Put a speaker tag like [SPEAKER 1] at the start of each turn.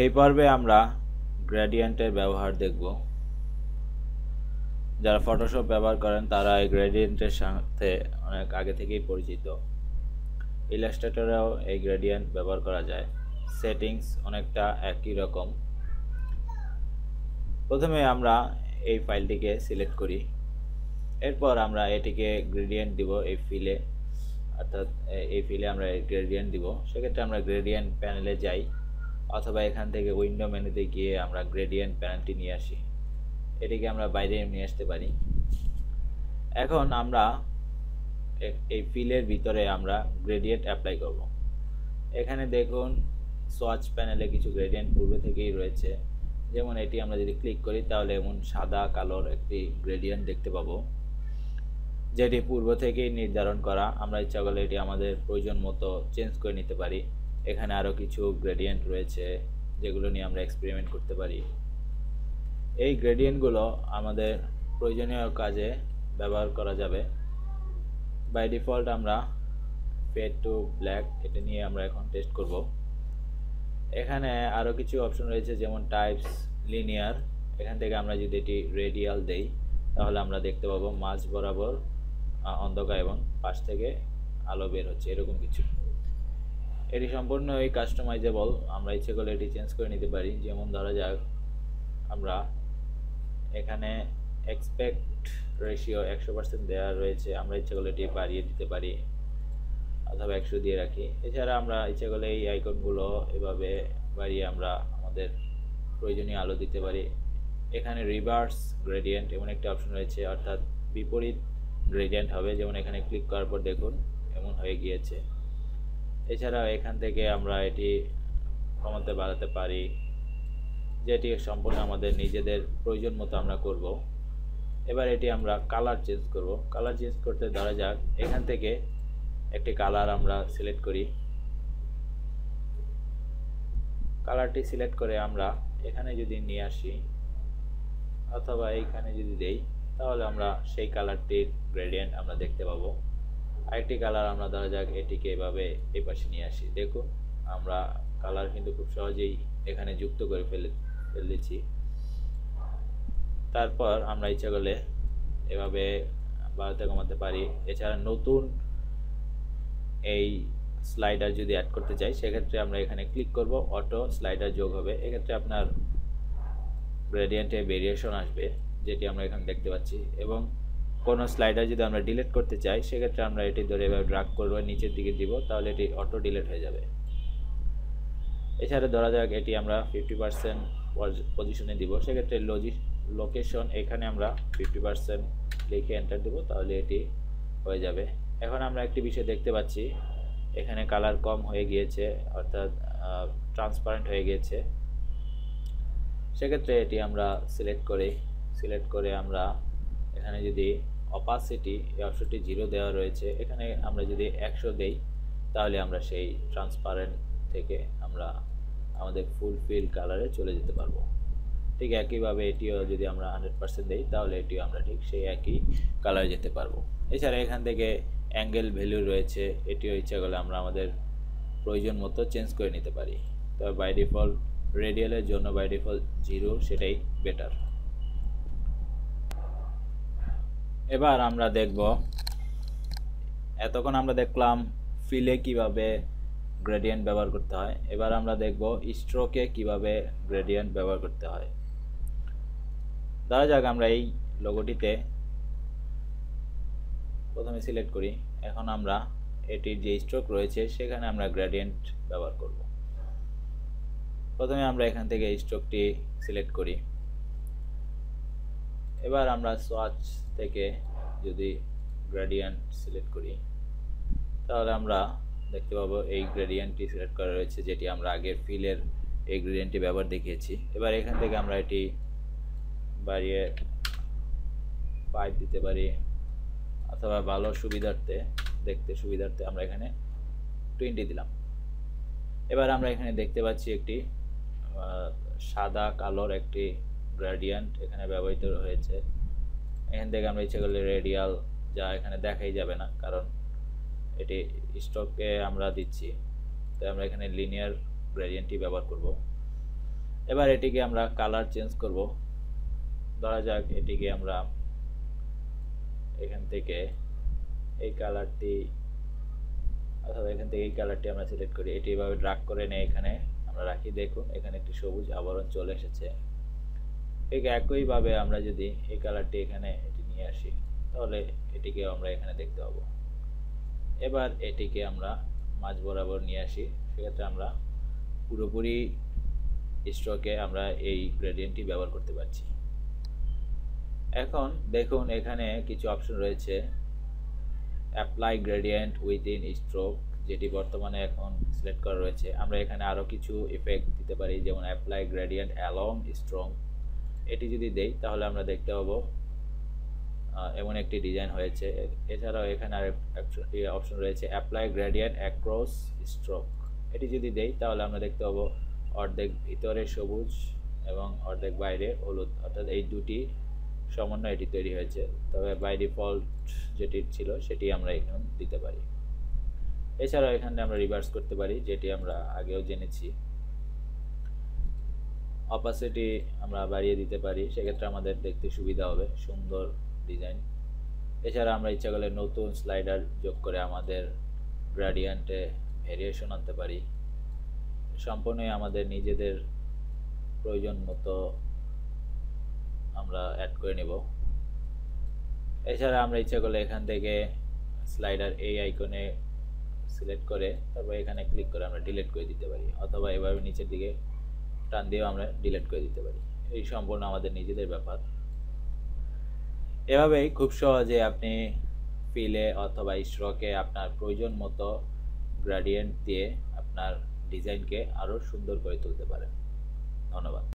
[SPEAKER 1] এই পর্বে আমরা গ্রেডিয়েন্টের ব্যবহার দেখব। যারা ফটোশপ ব্যবহার করেন তারা এই গ্রেডিয়েন্টের সাথে অনেক আগে থেকেই পরিচিত। ইলাস্ট্রেটরেও এই গ্রেডিয়েন্ট ব্যবহার করা যায়। সেটিংস অনেকটা একই রকম। প্রথমে আমরা এই ফাইলটিকে সিলেক্ট করি, এরপর আমরা এটিকে গ্রেডিয়েন্ট দিব এই ফিলে, অর্থাৎ এই ফিলে আমরা গ্রেডিয়েন্ট দিব। সেক্ষেত্রে আমরা গ্রেডিয়েন্ট প্যানেলে যাই, অথবা এখান থেকে উইন্ডো মেনুতে গিয়ে আমরা গ্রেডিয়েন্ট প্যানেলটি নিয়ে আসি। এটিকে আমরা বাইরে নিয়ে আসতে পারি। এখন আমরা এই ফিলের ভিতরে আমরা গ্রেডিয়েন্ট অ্যাপ্লাই করব। এখানে দেখুন সোয়াচ প্যানেলে কিছু গ্রেডিয়েন্ট পূর্বে থেকেই রয়েছে। যেমন এটি আমরা যদি ক্লিক করি তাহলে এমন সাদা কালোর একটি গ্রেডিয়েন্ট দেখতে পাবো, যেটি পূর্ব থেকেই নির্ধারণ করা। আমরা ইচ্ছা করলে এটি আমাদের প্রয়োজন মতো চেঞ্জ করে নিতে পারি। এখানে আরও কিছু গ্রেডিয়েন্ট রয়েছে যেগুলো নিয়ে আমরা এক্সপেরিমেন্ট করতে পারি। এই গ্রেডিয়েন্টগুলো আমাদের প্রয়োজনীয় কাজে ব্যবহার করা যাবে। বাই ডিফল্ট আমরা ফেড টু ব্ল্যাক এটা নিয়ে আমরা এখন টেস্ট করব। এখানে আরও কিছু অপশন রয়েছে, যেমন টাইপস, লিনিয়ার। এখান থেকে আমরা যদি এটি রেডিয়াল দেই তাহলে আমরা দেখতে পাবো মাঝ বরাবর অন্ধকার এবং পাশ থেকে আলো বের হচ্ছে, এরকম কিছু। এটি সম্পূর্ণই কাস্টমাইজেবল। আমরা ইচ্ছে করলে এটি চেঞ্জ করে নিতে পারি। যেমন ধরা যাক আমরা এখানে এক্সপেক্ট রেশিও 100% দেওয়া রয়েছে, আমরা ইচ্ছে করলে এটি বাড়িয়ে দিতে পারি অথবা 100 দিয়ে রাখি। এছাড়া আমরা ইচ্ছে করলে এই আইকনগুলো এভাবে বাড়িয়ে আমরা আমাদের প্রয়োজনীয় আলো দিতে পারি। এখানে রিভার্স গ্রেডিয়েন্ট এমন একটা অপশন রয়েছে, অর্থাৎ বিপরীত গ্রেডিয়েন্ট হবে। যেমন এখানে ক্লিক করার পর দেখুন এমন হয়ে গিয়েছে। এছাড়া এখান থেকে আমরা এটি কমাতে বাড়াতে পারি, যেটি সম্পূর্ণ আমাদের নিজেদের প্রয়োজন মতো আমরা করব। এবার এটি আমরা কালার চেঞ্জ করব। কালার চেঞ্জ করতে ধরা যাক এখান থেকে একটি কালার আমরা সিলেক্ট করি। কালারটি সিলেক্ট করে আমরা এখানে যদি নিয়ে আসি অথবা এইখানে যদি দেই তাহলে আমরা সেই কালারটির গ্রেডিয়েন্ট আমরা দেখতে পাবো। আরেকটি কালার আমরা ধরা যাক এটিকে এভাবে এই পাশে নিয়ে আসি। দেখুন আমরা কালার কিন্তু খুব সহজেই এখানে যুক্ত করে ফেলেছি। তারপর আমরা ইচ্ছা করলে এভাবে বাড়াতে কমাতে পারি। এছাড়া নতুন এই স্লাইডার যদি অ্যাড করতে চাই সেক্ষেত্রে আমরা এখানে ক্লিক করব, অটো স্লাইডার যোগ হবে। এক্ষেত্রে আপনার গ্রেডিয়েন্টে ভেরিয়েশন আসবে, যেটি আমরা এখানে দেখতে পাচ্ছি। এবং কোনো স্লাইডার যদি আমরা ডিলিট করতে চাই সেক্ষেত্রে আমরা এটি ধরে এভাবে ড্র্যাগ করব, নিচের দিকে দিব, তাহলে এটি অটো ডিলিট হয়ে যাবে। এছাড়া ধরা যাক এটি আমরা 50% পজিশনে দিব, সেক্ষেত্রে লোকেশন এখানে আমরা 50% লিখে এন্টার দেব, তাহলে এটি হয়ে যাবে। এখন আমরা একটি বিষয় দেখতে পাচ্ছি, এখানে কালার কম হয়ে গিয়েছে, অর্থাৎ ট্রান্সপারেন্ট হয়ে গিয়েছে। সেক্ষেত্রে এটি আমরা সিলেক্ট করে আমরা এখানে যদি অপাসিটি এই অপশনটি 0 দেওয়া রয়েছে, এখানে আমরা যদি 100 দেই তাহলে আমরা সেই ট্রান্সপারেন্ট থেকে আমরা আমাদের ফুলফিল কালারে চলে যেতে পারবো। ঠিক একইভাবে এটিও যদি আমরা 100% দেই তাহলে এটিও আমরা ঠিক সেই একই কালারে যেতে পারবো। এছাড়া এখান থেকে অ্যাঙ্গেল ভ্যালু রয়েছে, এটিও ইচ্ছা করলে আমরা আমাদের প্রয়োজন মতো চেঞ্জ করে নিতে পারি। তবে বাই ডিফল্ট রেডিয়ালের জন্য বাই ডিফল্ট 0, সেটাই বেটার। এবার আমরা দেখব, এতক্ষণ আমরা দেখলাম ফিলে কিভাবে গ্রেডিয়েন্ট ব্যবহার করতে হয়। এবার আমরা দেখব স্ট্রোকে কিভাবে গ্রেডিয়েন্ট ব্যবহার করতে হয়। ধরা যাক আমরা এই লোগোটিতে প্রথমে সিলেক্ট করি। এখন আমরা এটির যে স্ট্রোক রয়েছে সেখানে আমরা গ্রেডিয়েন্ট ব্যবহার করব। প্রথমে আমরা এখান থেকে স্ট্রোকটি সিলেক্ট করি। এবার আমরা সোয়াচ থেকে যদি গ্রেডিয়েন্ট সিলেক্ট করি তাহলে আমরা দেখতে পাবো এই গ্রেডিয়েন্টটি সিলেক্ট করা রয়েছে, যেটি আমরা আগের ফিলের এই গ্রেডিয়েন্টটি ব্যবহার দেখিয়েছি। এবার এখান থেকে আমরা এটি বাড়িয়ে 5 দিতে পারি, অথবা ভালো দেখতে সুবিধার্থে আমরা এখানে 20 দিলাম। এবার আমরা এখানে দেখতে পাচ্ছি একটি সাদা কালোর একটি গ্রেডিয়েন্ট এখানে ব্যবহৃত হয়েছে। এখান থেকে আমরা ইচ্ছে করলে রেডিয়াল, যা এখানে দেখাই যাবে না কারণ এটি স্টকে আমরা দিচ্ছি, তাই আমরা এখানে লিনিয়ার গ্রেডিয়েন্টটি ব্যবহার করব। এবার এটিকে আমরা কালার চেঞ্জ করব। ধরা যাক এটিকে আমরা এখান থেকে এই কালারটি অথবা এখান থেকে এই কালারটি আমরা সিলেক্ট করি, এটি এভাবে ড্রাগ করে নিয়ে এখানে আমরা রাখি। দেখুন এখানে একটি সবুজ আবরণ চলে এসেছে। ঠিক একইভাবে আমরা যদি এই কালারটি এখানে এটি নিয়ে আসি তাহলে এটিকে আমরা এখানে দেখতে পাবো। এবার এটিকে আমরা মাঝ বরাবর নিয়ে আসি, সেক্ষেত্রে আমরা পুরোপুরি স্ট্রোকে আমরা এই গ্রেডিয়েন্টটি ব্যবহার করতে পারছি। এখন দেখুন এখানে কিছু অপশন রয়েছে, অ্যাপ্লাই গ্রেডিয়েন্ট উইদিন স্ট্রোক, যেটি বর্তমানে এখন সিলেক্ট করা রয়েছে। আমরা এখানে আরও কিছু ইফেক্ট দিতে পারি, যেমন অ্যাপ্লাই গ্রেডিয়েন্ট অ্যালং স্ট্রোক। এটি যদি দেই তাহলে আমরা দেখতে পাবো এমন একটি ডিজাইন হয়েছে। এছাড়াও এখানে আর অপশন রয়েছে অ্যাপ্লাই গ্রেডিয়েন্ট অ্যাক্রস স্ট্রোক। এটি যদি দেই তাহলে আমরা দেখতে পাবো অর্ধেক ভিতরে সবুজ এবং অর্ধেক বাইরে হলুদ, অর্থাৎ এই দুটি সমন্বয় এটি তৈরি হয়েছে। তবে বাই ডিফল্ট যেটি ছিল সেটি আমরা এখন দিতে পারি। এছাড়াও এখানে আমরা রিভার্স করতে পারি, যেটি আমরা আগেও জেনেছি। অপাসিটি আমরা বাড়িয়ে দিতে পারি, সেক্ষেত্রে আমাদের দেখতে সুবিধা হবে, সুন্দর ডিজাইন। এছাড়া আমরা ইচ্ছা করলে নতুন স্লাইডার যোগ করে আমাদের গ্রেডিয়েন্টে ভেরিয়েশন আনতে পারি। সম্পূর্ণই আমাদের নিজেদের প্রয়োজন মতো আমরা অ্যাড করে নেব। এছাড়া আমরা ইচ্ছা করলে এখান থেকে স্লাইডার এই আইকনে সিলেক্ট করে তারপর এখানে ক্লিক করে আমরা ডিলিট করে দিতে পারি, অথবা এভাবে নিচের দিকে টান দিয়েও আমরা ডিলিট করে দিতে পারি। এই সম্পূর্ণ আমাদের নিজেদের ব্যাপার। এভাবেই খুব সহজে আপনি ফিলে অথবা স্ট্রোকে আপনার প্রয়োজন মতো গ্রেডিয়েন্ট দিয়ে আপনার ডিজাইনকে আরও সুন্দর করে তুলতে পারেন।